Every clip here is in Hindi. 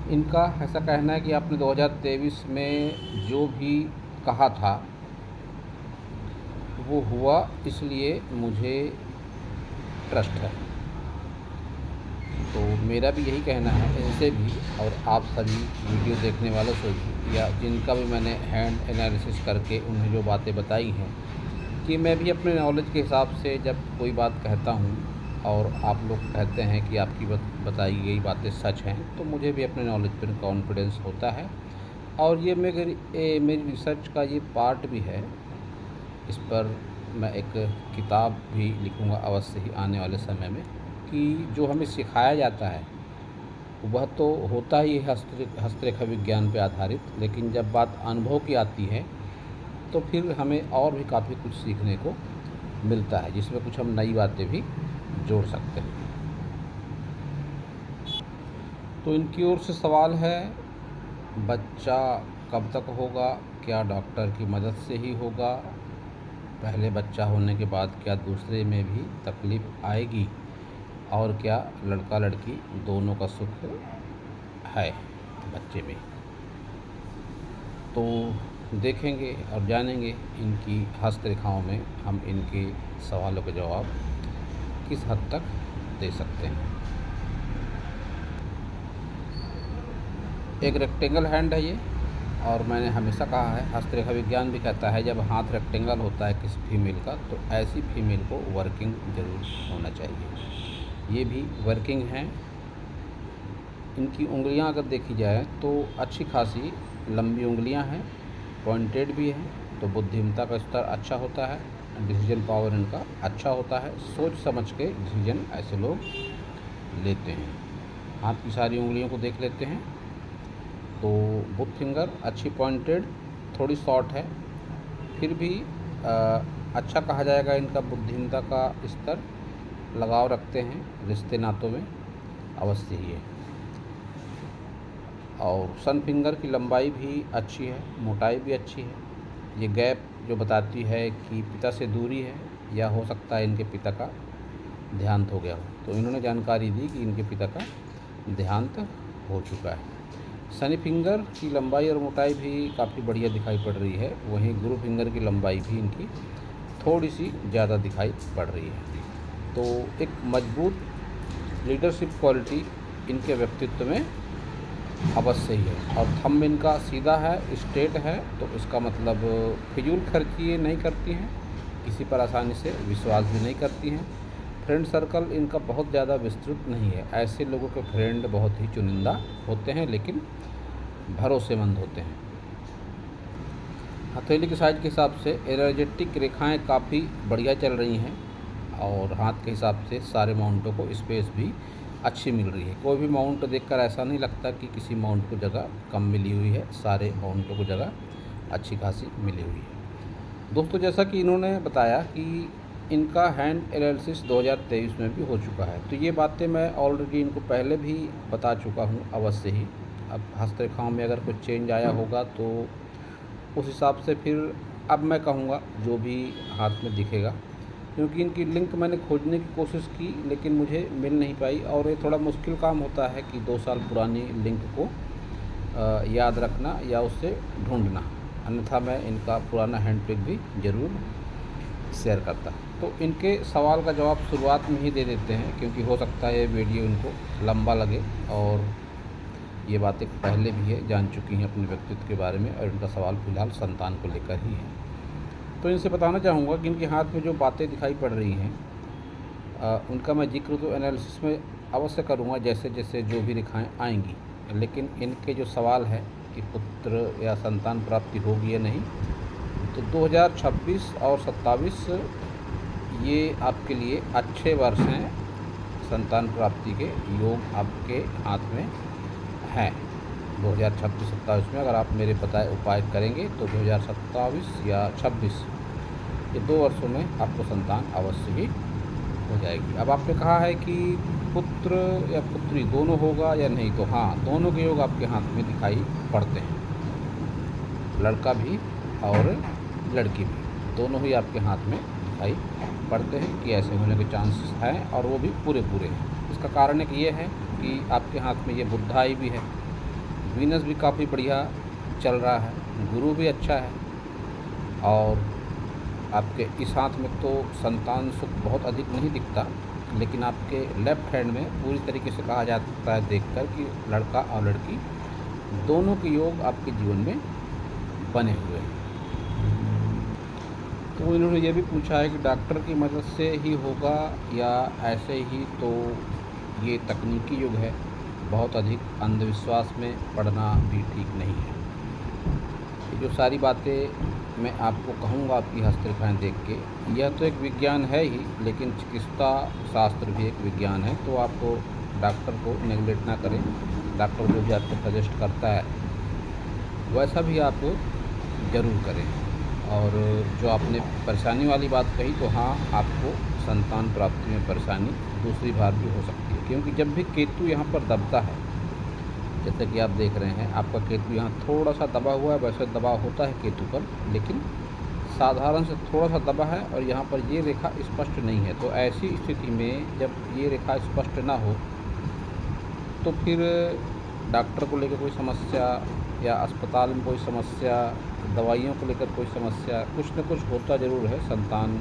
इनका ऐसा कहना है कि आपने 2023 में जो भी कहा था वो हुआ, इसलिए मुझे ट्रस्ट है। तो मेरा भी यही कहना है इनसे भी, और आप सभी वीडियो देखने वालों से भी, या जिनका भी मैंने हैंड एनालिसिस करके उन्हें जो बातें बताई हैं, कि मैं भी अपने नॉलेज के हिसाब से जब कोई बात कहता हूँ और आप लोग कहते हैं कि आपकी बताई गई बातें सच हैं, तो मुझे भी अपने नॉलेज पर कॉन्फिडेंस होता है। और ये मेरी रिसर्च का ये पार्ट भी है। इस पर मैं एक किताब भी लिखूँगा अवश्य ही आने वाले समय में, कि जो हमें सिखाया जाता है वह तो होता ही है हस्तरेखा विज्ञान पर आधारित, लेकिन जब बात अनुभव की आती है तो फिर हमें और भी काफ़ी कुछ सीखने को मिलता है, जिसमें कुछ हम नई बातें भी जोड़ सकते हैं। तो इनकी ओर से सवाल है, बच्चा कब तक होगा? क्या डॉक्टर की मदद से ही होगा? पहले बच्चा होने के बाद क्या दूसरे में भी तकलीफ़ आएगी? और क्या लड़का लड़की दोनों का सुख है बच्चे में? तो देखेंगे और जानेंगे इनकी हस्तरेखाओं में हम इनके सवालों के जवाब किस हद तक दे सकते हैं। एक रेक्टेंगल हैंड है ये, और मैंने हमेशा कहा है, हस्तरेखा विज्ञान भी कहता है, जब हाथ रेक्टेंगल होता है किसी फीमेल का तो ऐसी फीमेल को वर्किंग ज़रूर होना चाहिए। ये भी वर्किंग हैं। इनकी उंगलियां अगर देखी जाए तो अच्छी खासी लंबी उंगलियां हैं, पॉइंटेड भी हैं, तो बुद्धिमत्ता का स्तर अच्छा होता है, डिसीजन पावर इनका अच्छा होता है, सोच समझ के डिसीजन ऐसे लोग लेते हैं। हाथ की सारी उंगलियों को देख लेते हैं तो बुथ फिंगर अच्छी पॉइंटेड, थोड़ी शॉर्ट है, फिर भी अच्छा कहा जाएगा इनका बुद्धिमत्ता का स्तर, लगाव रखते हैं रिश्ते नातों में अवश्य ही है। और सन फिंगर की लंबाई भी अच्छी है, मोटाई भी अच्छी है। ये गैप जो बताती है कि पिता से दूरी है, या हो सकता है इनके पिता का देहांत हो गया हो, तो इन्होंने जानकारी दी कि इनके पिता का देहांत हो चुका है। शनि फिंगर की लंबाई और मोटाई भी काफ़ी बढ़िया दिखाई पड़ रही है, वहीं गुरु फिंगर की लंबाई भी इनकी थोड़ी सी ज़्यादा दिखाई पड़ रही है। तो एक मजबूत लीडरशिप क्वालिटी इनके व्यक्तित्व में अवश्य ही है। और थंब इनका सीधा है, स्ट्रेट है, तो इसका मतलब फिजूल खर्ची ये नहीं करती हैं, किसी पर आसानी से विश्वास भी नहीं करती हैं। फ्रेंड सर्कल इनका बहुत ज़्यादा विस्तृत नहीं है, ऐसे लोगों के फ्रेंड बहुत ही चुनिंदा होते हैं, लेकिन भरोसेमंद होते हैं। हथेली की साइज के हिसाब से एनर्जेटिक रेखाएं काफ़ी बढ़िया चल रही हैं, और हाथ के हिसाब से सारे माउंटों को स्पेस भी अच्छी मिल रही है। कोई भी माउंट देखकर ऐसा नहीं लगता कि किसी माउंट को जगह कम मिली हुई है, सारे माउंटों को जगह अच्छी खासी मिली हुई है। दोस्तों, जैसा कि इन्होंने बताया कि इनका हैंड एनालिसिस 2023 में भी हो चुका है, तो ये बातें मैं ऑलरेडी इनको पहले भी बता चुका हूँ अवश्य ही। अब हस्तरेखाओं में अगर कुछ चेंज आया होगा तो उस हिसाब से फिर अब मैं कहूँगा जो भी हाथ में दिखेगा, क्योंकि इनकी लिंक मैंने खोजने की कोशिश की लेकिन मुझे मिल नहीं पाई, और ये थोड़ा मुश्किल काम होता है कि 2 साल पुरानी लिंक को याद रखना या उससे ढूंढना, अन्यथा मैं इनका पुराना हैंड पिक भी ज़रूर शेयर करता। तो इनके सवाल का जवाब शुरुआत में ही दे देते हैं, क्योंकि हो सकता है ये वीडियो इनको लंबा लगे, और ये बातें पहले भी है जान चुकी हैं अपने व्यक्तित्व के बारे में, और इनका सवाल फ़िलहाल संतान को लेकर ही है। तो इनसे बताना चाहूँगा कि इनके हाथ में जो बातें दिखाई पड़ रही हैं उनका मैं जिक्र तो एनालिसिस में अवश्य करूँगा जैसे जैसे जो भी रेखाएँ आएंगी, लेकिन इनके जो सवाल है कि पुत्र या संतान प्राप्ति होगी या नहीं, तो 2026 और 27 ये आपके लिए अच्छे वर्ष हैं, संतान प्राप्ति के योग आपके हाथ में हैं। 2026-27 में अगर आप मेरे बताए उपाय करेंगे तो 2027 या 26 ये 2 वर्षों में आपको संतान अवश्य ही हो जाएगी। अब आपने कहा है कि पुत्र या पुत्री दोनों होगा या नहीं, तो हाँ, दोनों के योग आपके हाथ में दिखाई पड़ते हैं, लड़का भी और लड़की भी, दोनों ही आपके हाथ में दिखाई पड़ते हैं कि ऐसे होने के चांसेस हैं, और वो भी पूरे हैं। इसका कारण एक ये है कि आपके हाथ में ये बुधाई भी है, वीनस भी काफ़ी बढ़िया चल रहा है, गुरु भी अच्छा है। और आपके इस हाथ में तो संतान सुख बहुत अधिक नहीं दिखता, लेकिन आपके लेफ़्ट हैंड में पूरी तरीके से कहा जाता है देखकर कि लड़का और लड़की दोनों के योग आपके जीवन में बने हुए हैं। तो इन्होंने ये भी पूछा है कि डॉक्टर की मदद से ही होगा या ऐसे ही, तो ये तकनीकी युग है, बहुत अधिक अंधविश्वास में पड़ना भी ठीक नहीं है। ये जो सारी बातें मैं आपको कहूँगा आपकी हस्तरेखाएँ देख के, यह तो एक विज्ञान है ही, लेकिन चिकित्सा शास्त्र भी एक विज्ञान है। तो आप डॉक्टर को नेगलेक्ट ना करें। डॉक्टर जो भी आपको सजेस्ट करता है वैसा भी आप ज़रूर करें। और जो आपने परेशानी वाली बात कही, तो हाँ, आपको संतान प्राप्ति में परेशानी दूसरी बार भी हो सकती है, क्योंकि जब भी केतु यहाँ पर दबता है, जैसे कि आप देख रहे हैं आपका केतु यहाँ थोड़ा सा दबा हुआ है। वैसे दबाव होता है केतु पर, लेकिन साधारण से थोड़ा सा दबा है और यहाँ पर ये रेखा स्पष्ट नहीं है। तो ऐसी स्थिति में जब ये रेखा स्पष्ट ना हो, तो फिर डॉक्टर को लेकर कोई समस्या या अस्पताल में कोई समस्या, दवाइयों को लेकर कोई समस्या, कुछ न कुछ होता ज़रूर है। संतान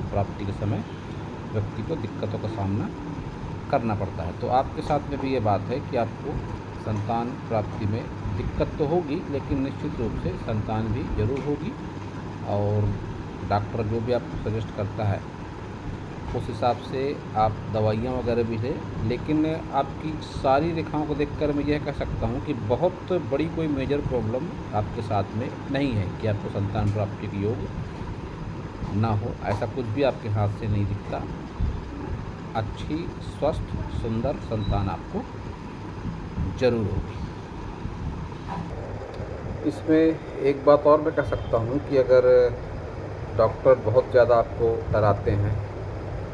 प्राप्ति के समय व्यक्ति को दिक्कतों का सामना करना पड़ता है। तो आपके साथ में भी ये बात है कि आपको संतान प्राप्ति में दिक्कत तो होगी, लेकिन निश्चित रूप से संतान भी ज़रूर होगी। और डॉक्टर जो भी आपको सजेस्ट करता है उस हिसाब से आप दवाइयाँ वगैरह भी लें। लेकिन आपकी सारी रेखाओं को देखकर मैं यह कह सकता हूँ कि बहुत बड़ी कोई मेजर प्रॉब्लम आपके साथ में नहीं है कि आपको संतान प्राप्ति के योग ना हो। ऐसा कुछ भी आपके हाथ से नहीं दिखता। अच्छी, स्वस्थ, सुंदर संतान आपको ज़रूर होगी। इसमें एक बात और मैं कह सकता हूँ कि अगर डॉक्टर बहुत ज़्यादा आपको डराते हैं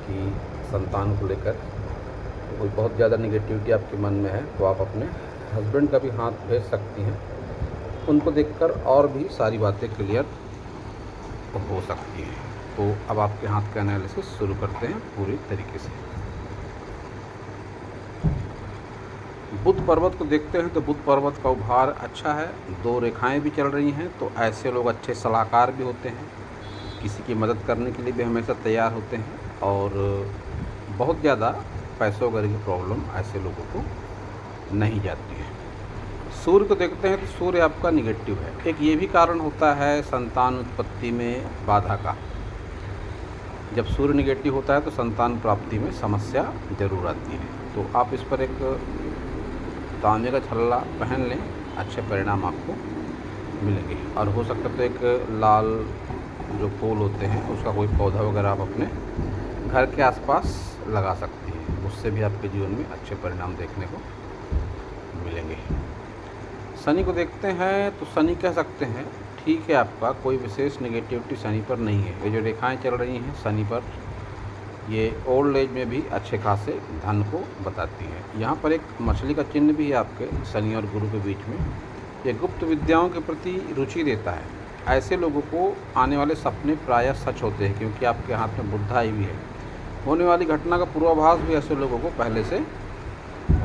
कि संतान को लेकर कोई बहुत ज़्यादा नेगेटिविटी आपके मन में है, तो आप अपने हस्बैंड का भी हाथ भेज सकती हैं। उनको देखकर और भी सारी बातें क्लियर हो सकती हैं। तो अब आपके हाथ का एनालिसिस शुरू करते हैं पूरी तरीके से। बुध पर्वत को देखते हैं तो बुध पर्वत का उभार अच्छा है, 2 रेखाएं भी चल रही हैं। तो ऐसे लोग अच्छे सलाहकार भी होते हैं, किसी की मदद करने के लिए भी हमेशा तैयार होते हैं। और बहुत ज़्यादा पैसों वगैरह की प्रॉब्लम ऐसे लोगों को नहीं जाती है। सूर्य को देखते हैं तो सूर्य आपका निगेटिव है। एक ये भी कारण होता है संतान उत्पत्ति में बाधा का। जब सूर्य निगेटिव होता है तो संतान प्राप्ति में समस्या ज़रूर आती है। तो आप इस पर एक तांबे का छल्ला पहन लें, अच्छे परिणाम आपको मिलेंगे। और हो सकता है तो एक लाल जो फूल होते हैं उसका कोई पौधा वगैरह आप अपने घर के आसपास लगा सकती हैं, उससे भी आपके जीवन में अच्छे परिणाम देखने को मिलेंगे। शनि को देखते हैं तो शनि कह सकते हैं ठीक है, आपका कोई विशेष नेगेटिविटी शनि पर नहीं है। ये जो रेखाएं चल रही हैं शनि पर, ये ओल्ड एज में भी अच्छे खासे धन को बताती है। यहाँ पर एक मछली का चिन्ह भी है आपके शनि और गुरु के बीच में। ये गुप्त विद्याओं के प्रति रुचि देता है। ऐसे लोगों को आने वाले सपने प्रायः सच होते हैं, क्योंकि आपके हाथ में बुध आई भी है। होने वाली घटना का पूर्वाभास भी ऐसे लोगों को पहले से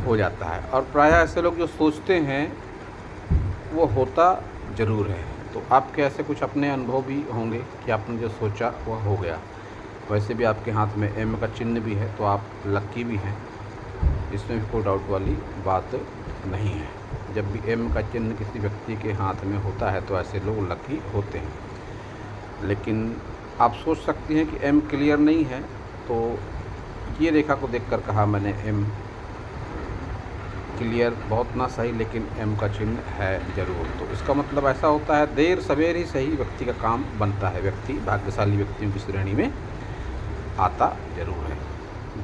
हो जाता है। और प्रायः ऐसे लोग जो सोचते हैं वो होता ज़रूर है। तो आपके ऐसे कुछ अपने अनुभव भी होंगे कि आपने जो सोचा वह हो गया। वैसे भी आपके हाथ में एम का चिन्ह भी है, तो आप लक्की भी हैं, इसमें भी कोई डाउट वाली बात नहीं है। जब भी एम का चिन्ह किसी व्यक्ति के हाथ में होता है तो ऐसे लोग लकी होते हैं। लेकिन आप सोच सकती हैं कि एम क्लियर नहीं है, तो ये रेखा को देखकर कहा मैंने एम क्लियर बहुत ना सही, लेकिन एम का चिन्ह है ज़रूर। तो इसका मतलब ऐसा होता है देर सवेर ही सही व्यक्ति का काम बनता है। व्यक्ति भाग्यशाली व्यक्तियों की श्रेणी में आता ज़रूर है।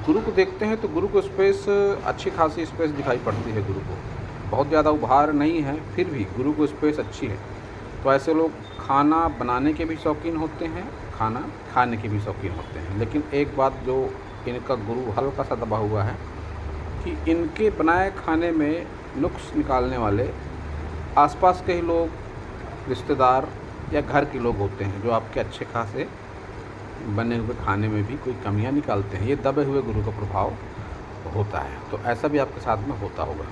गुरु को देखते हैं तो गुरु को स्पेस, अच्छी खासी स्पेस दिखाई पड़ती है। गुरु को बहुत ज़्यादा उभार नहीं है, फिर भी गुरु को स्पेस अच्छी है। तो ऐसे लोग खाना बनाने के भी शौकीन होते हैं, खाना खाने के भी शौकीन होते हैं। लेकिन एक बात जो इनका गुरु हल्का सा दबा हुआ है कि इनके बनाए खाने में नुक्स निकालने वाले आसपास के ही लोग, रिश्तेदार या घर के लोग होते हैं, जो आपके अच्छे खासे बने हुए खाने में भी कोई कमियां निकालते हैं। ये दबे हुए गुरु का प्रभाव होता है। तो ऐसा भी आपके साथ में होता होगा।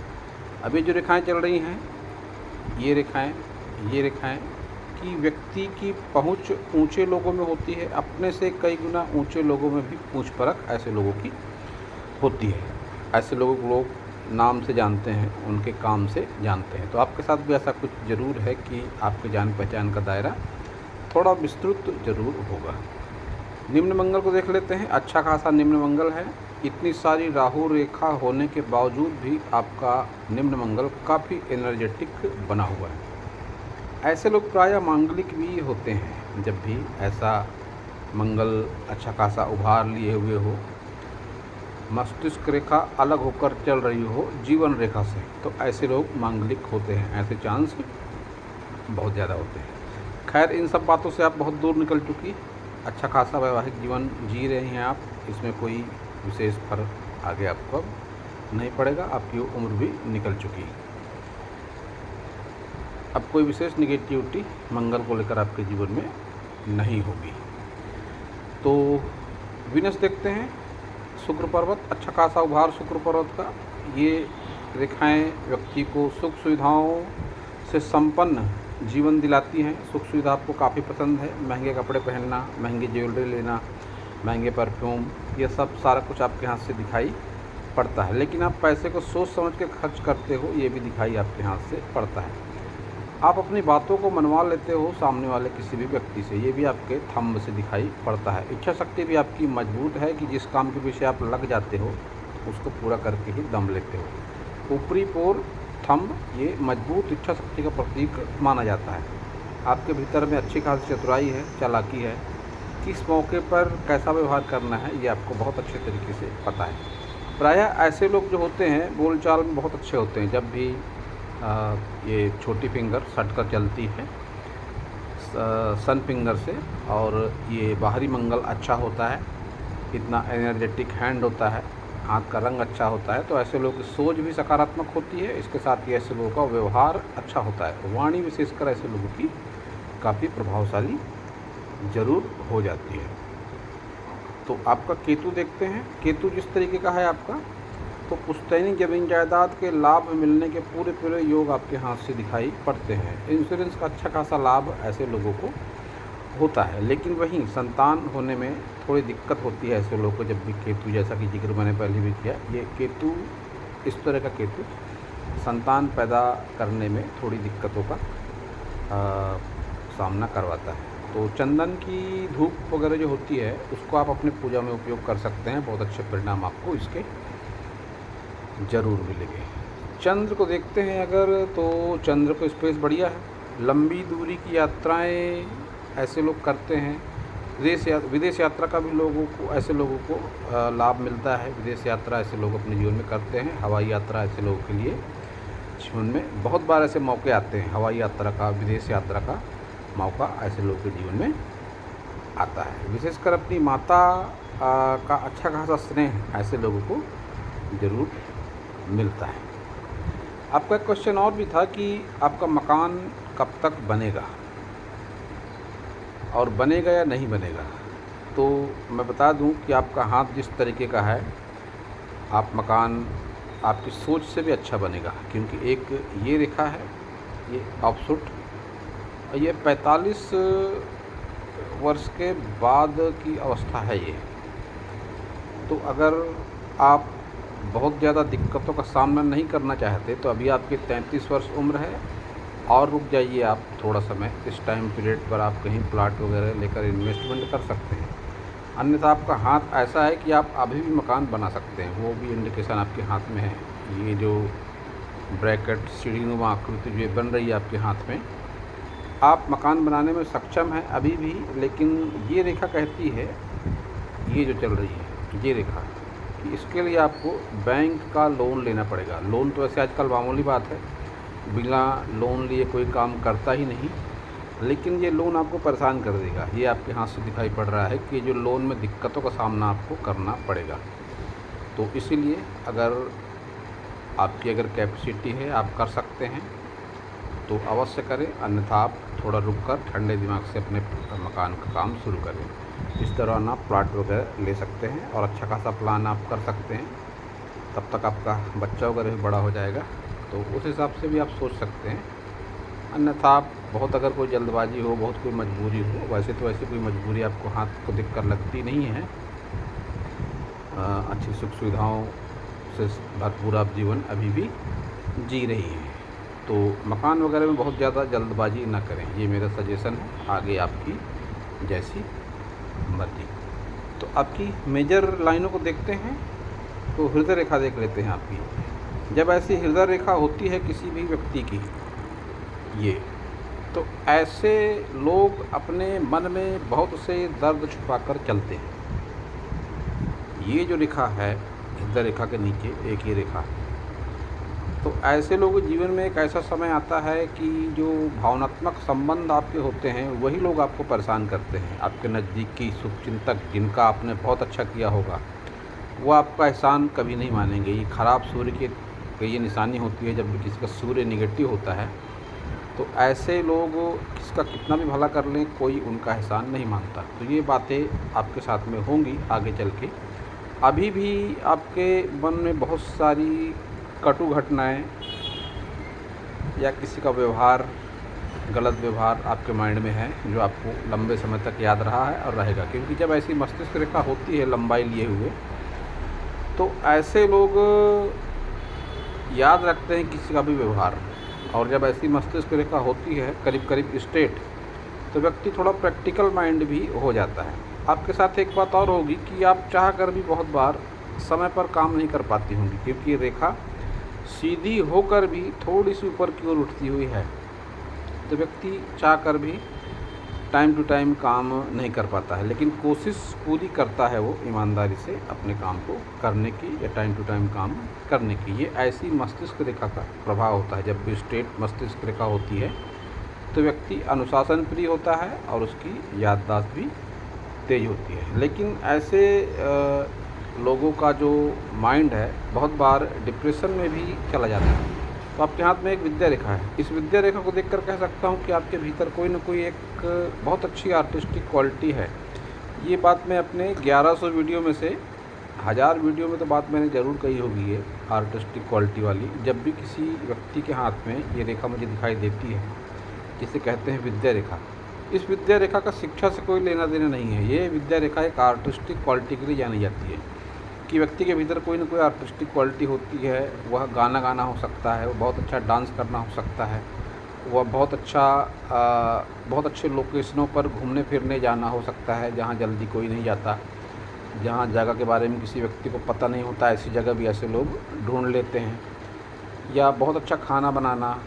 अब ये जो रेखाएं चल रही हैं, ये रेखाएं कि व्यक्ति की पहुंच ऊंचे लोगों में होती है, अपने से कई गुना ऊंचे लोगों में भी पूछ परख ऐसे लोगों की होती है। ऐसे लोगों को लोग नाम से जानते हैं, उनके काम से जानते हैं। तो आपके साथ भी ऐसा कुछ ज़रूर है कि आपके जान पहचान का दायरा थोड़ा विस्तृत ज़रूर होगा। निम्न मंगल को देख लेते हैं। अच्छा खासा निम्न मंगल है। इतनी सारी राहु रेखा होने के बावजूद भी आपका निम्न मंगल काफ़ी एनर्जेटिक बना हुआ है। ऐसे लोग प्रायः मांगलिक भी होते हैं। जब भी ऐसा मंगल अच्छा खासा उभार लिए हुए हो, मस्तिष्क रेखा अलग होकर चल रही हो जीवन रेखा से, तो ऐसे लोग मांगलिक होते हैं। ऐसे चांस बहुत ज़्यादा होते हैं। खैर, इन सब बातों से आप बहुत दूर निकल चुकी, अच्छा खासा वैवाहिक जीवन जी रहे हैं आप। इसमें कोई विशेष फर्क आगे आपको नहीं पड़ेगा। आपकी उम्र भी निकल चुकी। अब कोई विशेष निगेटिविटी मंगल को लेकर आपके जीवन में नहीं होगी। तो वीनस देखते हैं। शुक्र पर्वत, अच्छा खासा उभार शुक्र पर्वत का। ये रेखाएं व्यक्ति को सुख सुविधाओं से संपन्न जीवन दिलाती हैं। सुख सुविधा आपको काफ़ी पसंद है। महंगे कपड़े पहनना, महंगी ज्वेलरी लेना, महंगे परफ्यूम, ये सब सारा कुछ आपके हाथ से दिखाई पड़ता है। लेकिन आप पैसे को सोच समझ के खर्च करते हो, ये भी दिखाई आपके हाथ से पड़ता है। आप अपनी बातों को मनवा लेते हो सामने वाले किसी भी व्यक्ति से, ये भी आपके थंब से दिखाई पड़ता है। इच्छा शक्ति भी आपकी मजबूत है कि जिस काम के पीछे आप लग जाते हो उसको पूरा करके ही दम लेते हो। ऊपरी पोर थंब ये मजबूत इच्छा शक्ति का प्रतीक माना जाता है। आपके भीतर में अच्छी खासी चतुराई है, चालाकी है। किस मौके पर कैसा व्यवहार करना है ये आपको बहुत अच्छे तरीके से पता है। प्रायः ऐसे लोग जो होते हैं बोलचाल में बहुत अच्छे होते हैं। जब भी ये छोटी फिंगर सट कर चलती है सन फिंगर से, और ये बाहरी मंगल अच्छा होता है, इतना एनर्जेटिक हैंड होता है, हाथ का रंग अच्छा होता है, तो ऐसे लोगों की सोच भी सकारात्मक होती है। इसके साथ ही ऐसे लोगों का व्यवहार अच्छा होता है। वाणी विशेषकर ऐसे लोगों की काफ़ी प्रभावशाली ज़रूर हो जाती है। तो आपका केतु देखते हैं। केतु जिस तरीके का है आपका, तो पुश्तैनी ज़मीन जायदाद के लाभ मिलने के पूरे योग आपके हाथ से दिखाई पड़ते हैं। इंश्योरेंस का अच्छा खासा लाभ ऐसे लोगों को होता है। लेकिन वहीं संतान होने में थोड़ी दिक्कत होती है ऐसे लोगों को। जब भी केतु, जैसा कि जिक्र मैंने पहले भी किया, ये केतु, इस तरह का केतु संतान पैदा करने में थोड़ी दिक्कतों का सामना करवाता है। तो चंदन की धूप वगैरह जो होती है उसको आप अपने पूजा में उपयोग कर सकते हैं। बहुत अच्छे परिणाम आपको इसके ज़रूर मिलेंगे। चंद्र को देखते हैं अगर, तो चंद्र को स्पेस बढ़िया है। लंबी दूरी की यात्राएं ऐसे लोग करते हैं। विदेश यात्रा का भी ऐसे लोगों को लाभ मिलता है। विदेश यात्रा ऐसे लोग अपने जीवन में करते हैं। हवाई यात्रा ऐसे लोगों के लिए जीवन में बहुत बार ऐसे मौके आते हैं। हवाई यात्रा का, विदेश यात्रा का मौका ऐसे लोगों के जीवन में आता है। विशेषकर अपनी माता का अच्छा खासा स्नेह ऐसे लोगों को ज़रूर मिलता है। आपका एक क्वेश्चन और भी था कि आपका मकान कब तक बनेगा और बनेगा या नहीं बनेगा। तो मैं बता दूं कि आपका हाथ जिस तरीके का है, आप मकान आपकी सोच से भी अच्छा बनेगा। क्योंकि एक ये रेखा है, ये ऑफशूट, ये 45 वर्ष के बाद की अवस्था है ये। तो अगर आप बहुत ज़्यादा दिक्कतों का सामना नहीं करना चाहते तो अभी आपकी 33 वर्ष उम्र है, और रुक जाइए आप थोड़ा समय। इस टाइम पीरियड पर आप कहीं प्लाट वगैरह लेकर इन्वेस्टमेंट कर सकते हैं। अन्यथा आपका हाथ ऐसा है कि आप अभी भी मकान बना सकते हैं, वो भी इंडिकेशन आपके हाथ में है। ये जो ब्रैकेट सीढ़ीनुमा आकृति जो बन रही है आपके हाथ में, आप मकान बनाने में सक्षम हैं अभी भी। लेकिन ये रेखा कहती है, ये जो चल रही है ये रेखा, कि इसके लिए आपको बैंक का लोन लेना पड़ेगा। लोन तो वैसे आजकल मामूली बात है, बिना लोन लिए कोई काम करता ही नहीं, लेकिन ये लोन आपको परेशान कर देगा। ये आपके हाथ से दिखाई पड़ रहा है कि जो लोन में दिक्कतों का सामना आपको करना पड़ेगा। तो इसीलिए अगर आपकी कैपेसिटी है, आप कर सकते हैं तो अवश्य करें, अन्यथा आप थोड़ा रुक कर ठंडे दिमाग से अपने मकान का काम शुरू करें। इस दौरान आप प्लाट वगैरह ले सकते हैं और अच्छा खासा प्लान आप कर सकते हैं। तब तक आपका बच्चा वगैरह भी बड़ा हो जाएगा तो उस हिसाब से भी आप सोच सकते हैं। अन्यथा आप बहुत अगर कोई जल्दबाजी हो, बहुत कोई मजबूरी हो, वैसे तो ऐसी कोई मजबूरी आपको हाथ को देख कर लगती नहीं है। अच्छी सुख सुविधाओं से भरपूर आप जीवन अभी भी जी रही हैं। तो मकान वगैरह में बहुत ज़्यादा जल्दबाजी ना करें, ये मेरा सजेशन है। आगे आपकी जैसी मर्जी। तो आपकी मेजर लाइनों को देखते हैं। तो हृदय रेखा देख लेते हैं आपकी। जब ऐसी हृदय रेखा होती है किसी भी व्यक्ति की, ये तो ऐसे लोग अपने मन में बहुत से दर्द छुपाकर चलते हैं। ये जो रेखा है हृदय रेखा के नीचे एक ही रेखा है। तो ऐसे लोगों के जीवन में एक ऐसा समय आता है कि जो भावनात्मक संबंध आपके होते हैं वही लोग आपको परेशान करते हैं। आपके नज़दीकी शुभचिंतक जिनका आपने बहुत अच्छा किया होगा, वो आपका एहसान कभी नहीं मानेंगे। ये खराब सूर्य की ये निशानी होती है। जब भी किसी का सूर्य निगेटिव होता है तो ऐसे लोग किसका कितना भी भला कर लें, कोई उनका एहसान नहीं मानता। तो ये बातें आपके साथ में होंगी आगे चल के। अभी भी आपके मन में बहुत सारी कटु घटनाएं या किसी का व्यवहार, गलत व्यवहार आपके माइंड में है, जो आपको लंबे समय तक याद रहा है और रहेगा। क्योंकि जब ऐसी मस्तिष्क रेखा होती है लंबाई लिए हुए, तो ऐसे लोग याद रखते हैं किसी का भी व्यवहार। और जब ऐसी मस्तिष्क रेखा होती है करीब करीब स्ट्रेट, तो व्यक्ति थोड़ा प्रैक्टिकल माइंड भी हो जाता है। आपके साथ एक बात और होगी कि आप चाह कर भी बहुत बार समय पर काम नहीं कर पाती होंगी, क्योंकि ये रेखा सीधी होकर भी थोड़ी सी ऊपर की ओर उठती हुई है। तो व्यक्ति चाह कर भी टाइम टू टाइम काम नहीं कर पाता है, लेकिन कोशिश पूरी करता है वो ईमानदारी से अपने काम को करने की या टाइम टू टाइम काम करने की। ये ऐसी मस्तिष्क रेखा का प्रभाव होता है। जब भी स्ट्रेट मस्तिष्क रेखा होती है तो व्यक्ति अनुशासन प्रिय होता है और उसकी याददाश्त भी तेज होती है। लेकिन ऐसे लोगों का जो माइंड है बहुत बार डिप्रेशन में भी चला जाता है। तो आपके हाथ में एक विद्या रेखा है। इस विद्या रेखा को देखकर कह सकता हूँ कि आपके भीतर कोई ना कोई एक बहुत अच्छी आर्टिस्टिक क्वालिटी है। ये बात मैं अपने 1100 वीडियो में से 1000 वीडियो में तो बात मैंने ज़रूर कही होगी, ये आर्टिस्टिक क्वालिटी वाली। जब भी किसी व्यक्ति के हाथ में ये रेखा मुझे दिखाई देती है, जिसे कहते हैं विद्या रेखा, इस विद्या रेखा का शिक्षा से कोई लेना देना नहीं है। ये विद्या रेखा एक आर्टिस्टिक क्वालिटी के लिए जानी जाती है कि व्यक्ति के भीतर कोई ना कोई आर्टिस्टिक क्वालिटी होती है। वह गाना गाना हो सकता है, वो बहुत अच्छा डांस करना हो सकता है, वह बहुत अच्छे लोकेशनों पर घूमने फिरने जाना हो सकता है जहाँ जल्दी कोई नहीं जाता, जहाँ जगह के बारे में किसी व्यक्ति को पता नहीं होता, ऐसी जगह भी ऐसे लोग ढूंढ लेते हैं। या बहुत अच्छा खाना बनाना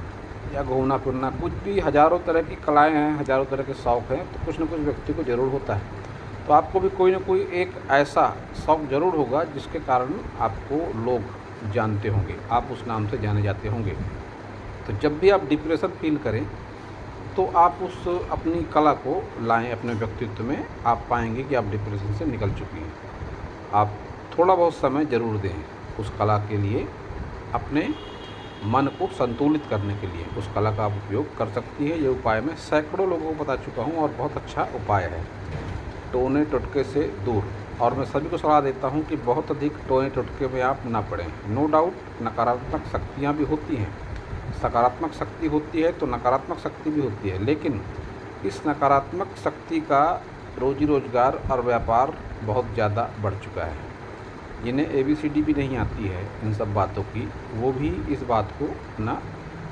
या घूमना फिरना, कुछ भी हज़ारों तरह की कलाएँ हैं, हज़ारों तरह के शौक़ हैं, तो कुछ न कुछ व्यक्ति को ज़रूर होता है। तो आपको भी कोई ना कोई एक ऐसा शौक़ ज़रूर होगा जिसके कारण आपको लोग जानते होंगे, आप उस नाम से जाने जाते होंगे। तो जब भी आप डिप्रेशन फील करें तो आप उस अपनी कला को लाएं अपने व्यक्तित्व में, आप पाएंगे कि आप डिप्रेशन से निकल चुकी हैं। आप थोड़ा बहुत समय ज़रूर दें उस कला के लिए, अपने मन को संतुलित करने के लिए उस कला का आप उपयोग कर सकती है। ये उपाय मैं सैकड़ों लोगों को बता चुका हूँ और बहुत अच्छा उपाय है, टोने टोटके से दूर। और मैं सभी को सलाह देता हूँ कि बहुत अधिक टोने टोटके में आप ना पड़ें। नो डाउट नकारात्मक शक्तियाँ भी होती हैं, सकारात्मक शक्ति होती है तो नकारात्मक शक्ति भी होती है, लेकिन इस नकारात्मक शक्ति का रोजी रोजगार और व्यापार बहुत ज़्यादा बढ़ चुका है। जिन्हें ABCD भी नहीं आती है इन सब बातों की, वो भी इस बात को अपना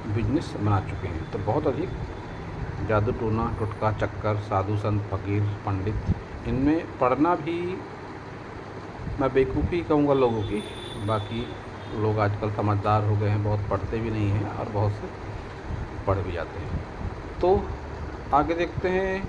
बिजनेस बना चुके हैं। तो बहुत अधिक जादू टोना टोटका चक्कर, साधु संत फकीर पंडित, इनमें पढ़ना भी मैं बेवकूफ़ी कहूँगा लोगों की। बाकी लोग आजकल समझदार हो गए हैं, बहुत पढ़ते भी नहीं हैं और बहुत से पढ़ भी जाते हैं। तो आगे देखते हैं,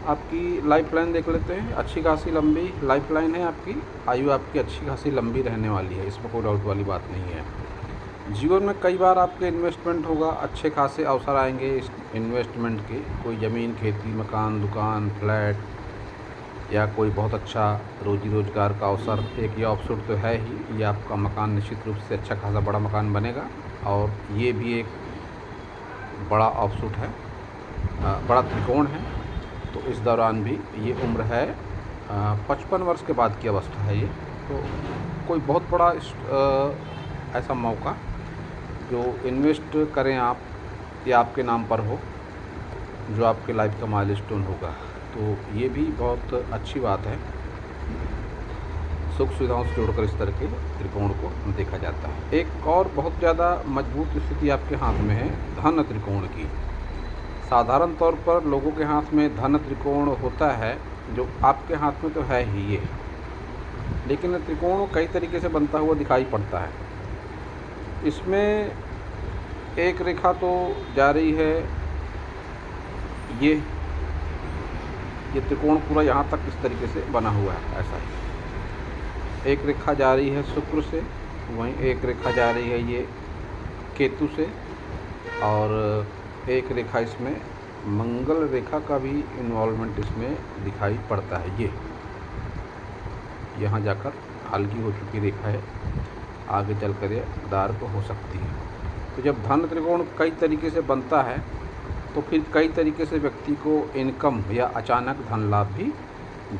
आपकी लाइफ लाइन देख लेते हैं। अच्छी खासी लंबी लाइफ लाइन है आपकी, आयु आपकी अच्छी खासी लंबी रहने वाली है, इसमें कोई डाउट वाली बात नहीं है। जीवन में कई बार आपके इन्वेस्टमेंट होगा, अच्छे खासे अवसर आएंगे इस इन्वेस्टमेंट के। कोई ज़मीन, खेती, मकान, दुकान, फ्लैट या कोई बहुत अच्छा रोजी रोजगार का अवसर। एक ये ऑप्शन तो है ही, ये आपका मकान निश्चित रूप से अच्छा खासा बड़ा मकान बनेगा और ये भी एक बड़ा ऑफशूट है, बड़ा त्रिकोण है। तो इस दौरान भी ये उम्र है 55 वर्ष के बाद की अवस्था है ये। तो कोई बहुत बड़ा ऐसा मौका जो इन्वेस्ट करें आप या आपके नाम पर हो, जो आपके लाइफ का माइलस्टोन होगा, तो ये भी बहुत अच्छी बात है। सुख सुविधाओं से जोड़कर इस तरह के त्रिकोण को देखा जाता है। एक और बहुत ज़्यादा मजबूत स्थिति आपके हाथ में है धन त्रिकोण की। साधारण तौर पर लोगों के हाथ में धन त्रिकोण होता है, जो आपके हाथ में तो है ही ये, लेकिन त्रिकोण कई तरीके से बनता हुआ दिखाई पड़ता है। इसमें एक रेखा तो जा रही है, ये त्रिकोण पूरा यहाँ तक इस तरीके से बना हुआ है, ऐसा ही एक रेखा जा रही है शुक्र से, वहीं एक रेखा जा रही है ये केतु से, और एक रेखा इसमें मंगल रेखा का भी इन्वॉल्वमेंट इसमें दिखाई पड़ता है। ये यहाँ जाकर हल्की हो चुकी रेखा है, आगे चलकर ये डार्क हो सकती है। तो जब धन त्रिकोण कई तरीके से बनता है तो फिर कई तरीके से व्यक्ति को इनकम या अचानक धन लाभ भी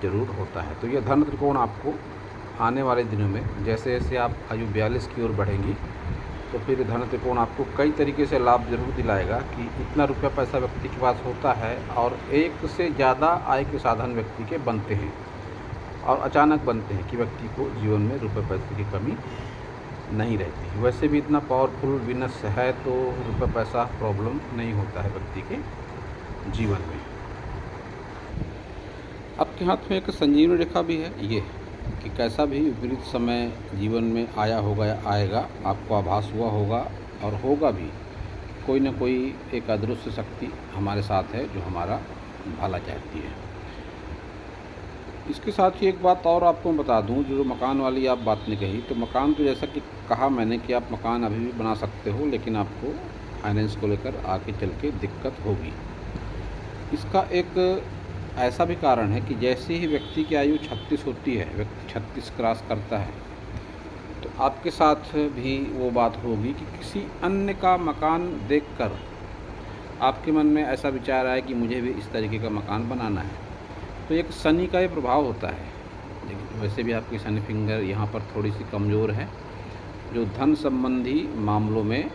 जरूर होता है। तो ये धन त्रिकोण आपको आने वाले दिनों में जैसे जैसे आप आयु 42 की ओर बढ़ेंगी तो फिर धन त्रिकोण आपको कई तरीके से लाभ जरूर दिलाएगा कि इतना रुपया पैसा व्यक्ति के पास होता है और एक से ज़्यादा आय के साधन व्यक्ति के बनते हैं और अचानक बनते हैं कि व्यक्ति को जीवन में रुपये पैसे की कमी नहीं रहती। वैसे भी इतना पावरफुल विनस है तो रुपये पैसा प्रॉब्लम नहीं होता है व्यक्ति के जीवन में। आपके हाथ में एक संजीवनी रेखा भी है, ये कि कैसा भी विपरीत समय जीवन में आया होगा या आएगा, आपको आभास हुआ होगा और होगा भी, कोई ना कोई एक अदृश्य शक्ति हमारे साथ है जो हमारा भला चाहती है। इसके साथ ही एक बात और आपको बता दूं, जो मकान वाली आप बात ने कही, तो मकान तो जैसा कि कहा मैंने कि आप मकान अभी भी बना सकते हो, लेकिन आपको फाइनेंस को लेकर आगे चल के दिक्कत होगी। इसका एक ऐसा भी कारण है कि जैसे ही व्यक्ति की आयु 36 होती है, व्यक्ति 36 क्रॉस करता है, तो आपके साथ भी वो बात होगी कि किसी अन्य का मकान देखकर आपके मन में ऐसा विचार आए कि मुझे भी इस तरीके का मकान बनाना है। तो एक शनि का ये प्रभाव होता है। लेकिन वैसे भी आपकी शनि फिंगर यहाँ पर थोड़ी सी कमज़ोर है, जो धन संबंधी मामलों में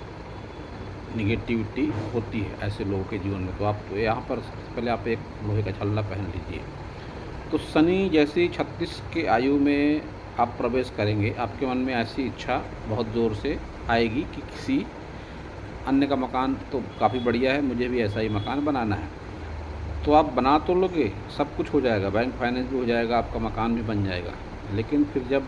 निगेटिविटी होती है ऐसे लोगों के जीवन में। तो आप तो यहाँ पर सबसे पहले आप एक लोहे का छल्ला पहन लीजिए। तो शनि जैसी 36 के आयु में आप प्रवेश करेंगे, आपके मन में ऐसी इच्छा बहुत ज़ोर से आएगी कि किसी अन्य का मकान तो काफ़ी बढ़िया है, मुझे भी ऐसा ही मकान बनाना है। तो आप बना तो लोगे, सब कुछ हो जाएगा, बैंक फाइनेंस भी हो जाएगा, आपका मकान भी बन जाएगा, लेकिन फिर जब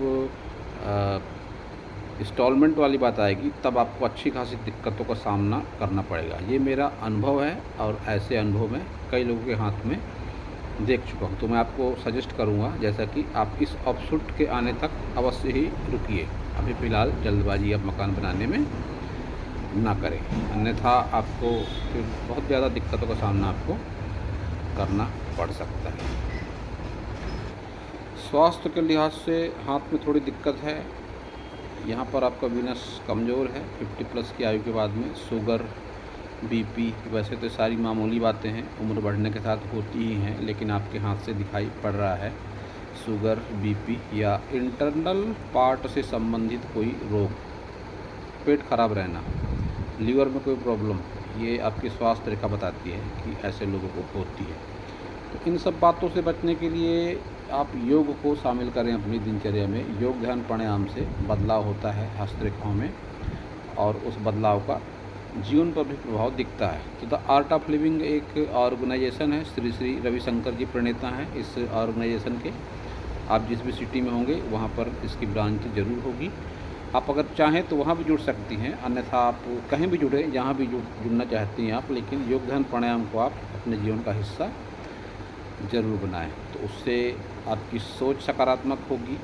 इंस्टॉलमेंट वाली बात आएगी तब आपको अच्छी खासी दिक्कतों का सामना करना पड़ेगा। ये मेरा अनुभव है और ऐसे अनुभव में कई लोगों के हाथ में देख चुका हूँ। तो मैं आपको सजेस्ट करूँगा जैसा कि आप इस ऑप्शूट के आने तक अवश्य ही रुकिए। अभी फ़िलहाल जल्दबाजी आप मकान बनाने में ना करें, अन्यथा आपको फिर बहुत ज़्यादा दिक्कतों का सामना आपको करना पड़ सकता है। स्वास्थ्य के लिहाज से हाथ में थोड़ी दिक्कत है। यहाँ पर आपका वीनस कमज़ोर है 50+ की आयु के बाद में। शुगर, बीपी, वैसे तो सारी मामूली बातें हैं, उम्र बढ़ने के साथ होती ही हैं, लेकिन आपके हाथ से दिखाई पड़ रहा है शुगर, बीपी या इंटरनल पार्ट से संबंधित कोई रोग, पेट खराब रहना, लीवर में कोई प्रॉब्लम, ये आपकी स्वास्थ्य रेखा बताती है कि ऐसे लोगों को होती है। तो इन सब बातों से बचने के लिए आप योग को शामिल करें अपनी दिनचर्या में। योग ध्यान प्राणायाम से बदलाव होता है हस्तरेखाओं में और उस बदलाव का जीवन पर भी प्रभाव दिखता है। तो द आर्ट ऑफ लिविंग एक ऑर्गेनाइजेशन है, श्री श्री रविशंकर जी प्रणेता हैं इस ऑर्गेनाइजेशन के। आप जिस भी सिटी में होंगे वहाँ पर इसकी ब्रांच ज़रूर होगी। आप अगर चाहें तो वहाँ भी जुड़ सकती हैं, अन्यथा आप कहीं भी जुड़े, जहाँ भी जुड़ना चाहती हैं आप, लेकिन योग ध्यान प्राणायाम को आप अपने जीवन का हिस्सा ज़रूर बनाएं। तो उससे आपकी सोच सकारात्मक होगी,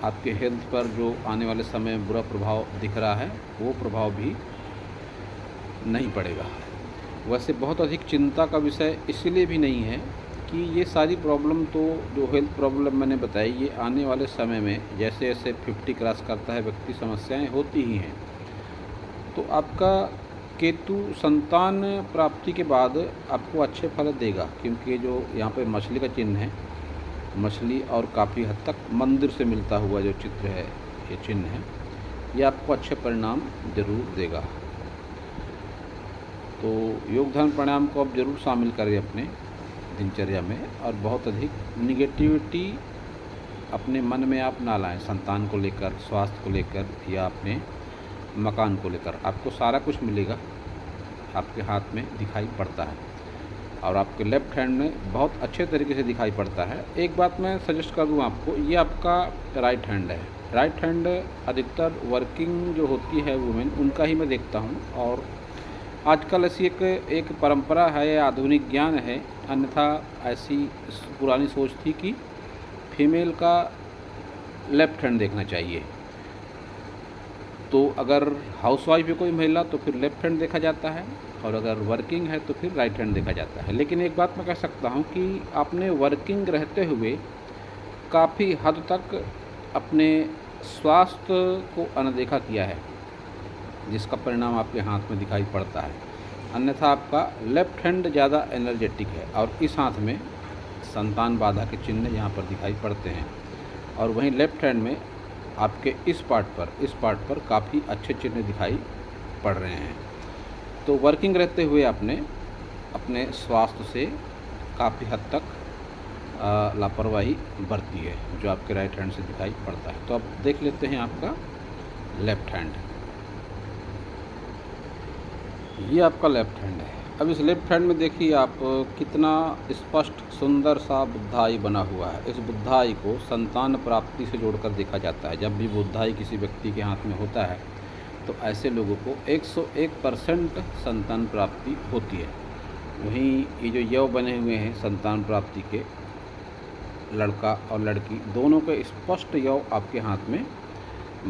आपके हेल्थ पर जो आने वाले समय में बुरा प्रभाव दिख रहा है वो प्रभाव भी नहीं पड़ेगा। वैसे बहुत अधिक चिंता का विषय इसलिए भी नहीं है कि ये सारी प्रॉब्लम तो जो हेल्थ प्रॉब्लम मैंने बताई, ये आने वाले समय में जैसे जैसे 50 क्रॉस करता है व्यक्ति, समस्याएं होती ही हैं। तो आपका केतु संतान प्राप्ति के बाद आपको अच्छे फल देगा, क्योंकि जो यहाँ पे मछली का चिन्ह है, मछली और काफ़ी हद तक मंदिर से मिलता हुआ जो चित्र है, ये चिन्ह है, ये आपको अच्छे परिणाम जरूर देगा। तो योग ध्यान प्राणायाम को आप ज़रूर शामिल करें अपने दिनचर्या में, और बहुत अधिक निगेटिविटी अपने मन में आप ना लाएं, संतान को लेकर, स्वास्थ्य को लेकर या अपने मकान को लेकर। आपको सारा कुछ मिलेगा, आपके हाथ में दिखाई पड़ता है और आपके लेफ्ट हैंड में बहुत अच्छे तरीके से दिखाई पड़ता है। एक बात मैं सजेस्ट कर दूं आपको, ये आपका राइट हैंड है। राइट हैंड अधिकतर वर्किंग जो होती है वुमेन, उनका ही मैं देखता हूँ, और आजकल ऐसी एक परंपरा है, आधुनिक ज्ञान है, अन्यथा ऐसी पुरानी सोच थी कि फीमेल का लेफ्ट हैंड देखना चाहिए। तो अगर हाउसवाइफ है कोई महिला तो फिर लेफ्ट हैंड देखा जाता है, और अगर वर्किंग है तो फिर राइट हैंड देखा जाता है। लेकिन एक बात मैं कह सकता हूँ कि आपने वर्किंग रहते हुए काफ़ी हद तक अपने स्वास्थ्य को अनदेखा किया है, जिसका परिणाम आपके हाथ में दिखाई पड़ता है। अन्यथा आपका लेफ्ट हैंड ज़्यादा एनर्जेटिक है, और इस हाथ में संतान बाधा के चिन्ह यहाँ पर दिखाई पड़ते हैं, और वहीं लेफ्ट हैंड में आपके इस पार्ट पर काफ़ी अच्छे चिन्ह दिखाई पड़ रहे हैं। तो वर्किंग रहते हुए आपने अपने स्वास्थ्य से काफ़ी हद तक लापरवाही बरती है, जो आपके राइट हैंड से दिखाई पड़ता है। तो अब देख लेते हैं आपका लेफ्ट हैंड। ये आपका लेफ्ट हैंड है। अब इस लेफ्ट हैंड में देखिए आप कितना स्पष्ट सुंदर सा बुद्धाई बना हुआ है। इस बुद्धाई को संतान प्राप्ति से जोड़कर देखा जाता है। जब भी बुद्धाई किसी व्यक्ति के हाथ में होता है तो ऐसे लोगों को 101% संतान प्राप्ति होती है। वहीं ये जो यव बने हुए हैं संतान प्राप्ति के, लड़का और लड़की दोनों के स्पष्ट यव आपके हाथ में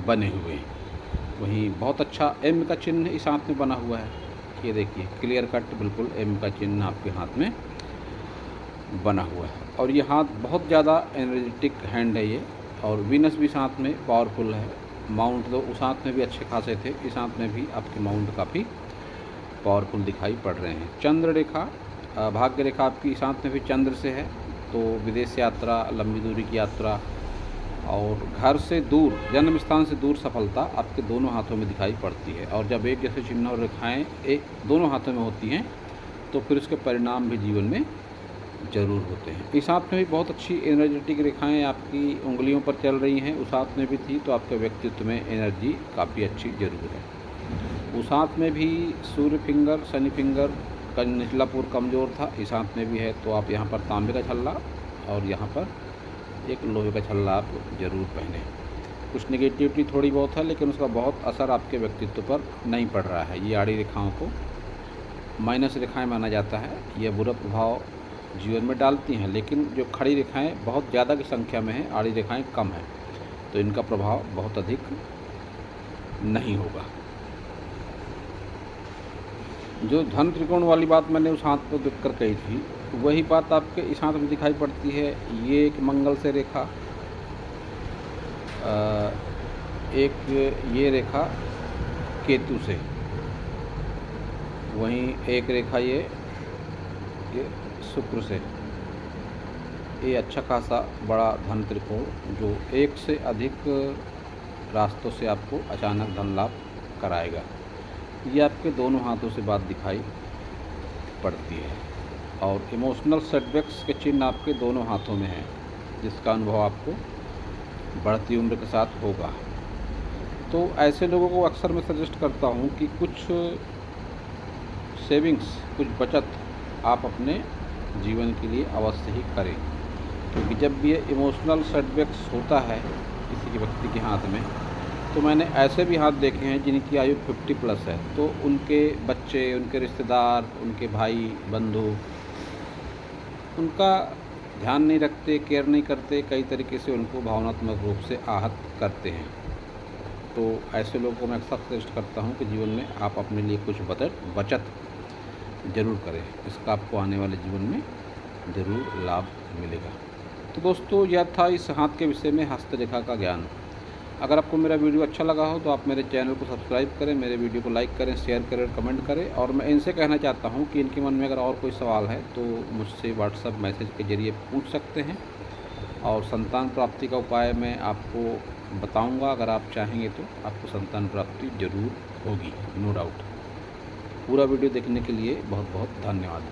बने हुए हैं। वहीं बहुत अच्छा एम का चिन्ह इस हाथ में बना हुआ है। ये देखिए क्लियर कट बिल्कुल एम का चिन्ह आपके हाथ में बना हुआ है, और ये हाथ बहुत ज़्यादा एनर्जेटिक हैंड है ये, और वीनस भी इस हाथ में पावरफुल है। माउंट तो उस हाथ में भी अच्छे खासे थे, इस हाथ में भी आपके माउंट काफ़ी पावरफुल दिखाई पड़ रहे हैं। चंद्र रेखा, भाग्य रेखा आपकी इस हाथ में भी चंद्र से है, तो विदेश यात्रा, लंबी दूरी की यात्रा और घर से दूर, जन्म स्थान से दूर सफलता आपके दोनों हाथों में दिखाई पड़ती है। और जब एक जैसे चिन्ह और रेखाएँ एक दोनों हाथों में होती हैं तो फिर उसके परिणाम भी जीवन में ज़रूर होते हैं। इस हाथ में भी बहुत अच्छी एनर्जेटिक रेखाएं आपकी उंगलियों पर चल रही हैं, उस हाथ में भी थी, तो आपके व्यक्तित्व में एनर्जी काफ़ी अच्छी ज़रूर है। उस हाथ में भी सूर्य फिंगर, शनि फिंगर का निचला पूर कमज़ोर था, इस हाथ में भी है, तो आप यहाँ पर तांबे का छल्ला और यहाँ पर एक लोहे का छल्ला आप ज़रूर पहने। कुछ नेगेटिविटी थोड़ी बहुत है, लेकिन उसका बहुत असर आपके व्यक्तित्व पर नहीं पड़ रहा है। ये आड़ी रेखाओं को माइनस रेखाएं माना जाता है, यह बुरा प्रभाव जीवन में डालती हैं, लेकिन जो खड़ी रेखाएं बहुत ज़्यादा की संख्या में हैं, आड़ी रेखाएं कम हैं, तो इनका प्रभाव बहुत अधिक नहीं होगा। जो धन त्रिकोण वाली बात मैंने उस हाथ पर देख कर कही थी, वही बात आपके इस हाथ में दिखाई पड़ती है। ये एक मंगल से रेखा, एक ये रेखा केतु से, वहीं एक रेखा ये शुक्र से। ये अच्छा खासा बड़ा धन त्रिकोण जो एक से अधिक रास्तों से आपको अचानक धन लाभ कराएगा। ये आपके दोनों हाथों से बात दिखाई पड़ती है, और इमोशनल सेटबैक्स के चिन्ह आपके दोनों हाथों में हैं, जिसका अनुभव आपको बढ़ती उम्र के साथ होगा। तो ऐसे लोगों को अक्सर मैं सजेस्ट करता हूँ कि कुछ सेविंग्स, कुछ बचत आप अपने जीवन के लिए अवश्य ही करें, क्योंकि जब भी ये इमोशनल सेटबैक्स होता है किसी के व्यक्ति के हाथ में, तो मैंने ऐसे भी हाथ देखे हैं जिनकी आयु 50+ है, तो उनके बच्चे, उनके रिश्तेदार, उनके भाई बंधु उनका ध्यान नहीं रखते, केयर नहीं करते, कई तरीके से उनको भावनात्मक रूप से आहत करते हैं। तो ऐसे लोगों को मैं अक्सर सजेस्ट करता हूँ कि जीवन में आप अपने लिए कुछ बचत ज़रूर करें, इसका आपको आने वाले जीवन में ज़रूर लाभ मिलेगा। तो दोस्तों, यह था इस हाथ के विषय में हस्तरेखा का ज्ञान। अगर आपको मेरा वीडियो अच्छा लगा हो तो आप मेरे चैनल को सब्सक्राइब करें, मेरे वीडियो को लाइक करें, शेयर करें और कमेंट करें। और मैं इनसे कहना चाहता हूं कि इनके मन में अगर और कोई सवाल है तो मुझसे व्हाट्सएप मैसेज के ज़रिए पूछ सकते हैं, और संतान प्राप्ति का उपाय मैं आपको बताऊंगा। अगर आप चाहेंगे तो आपको संतान प्राप्ति ज़रूर होगी, नो डाउट। पूरा वीडियो देखने के लिए बहुत बहुत धन्यवाद।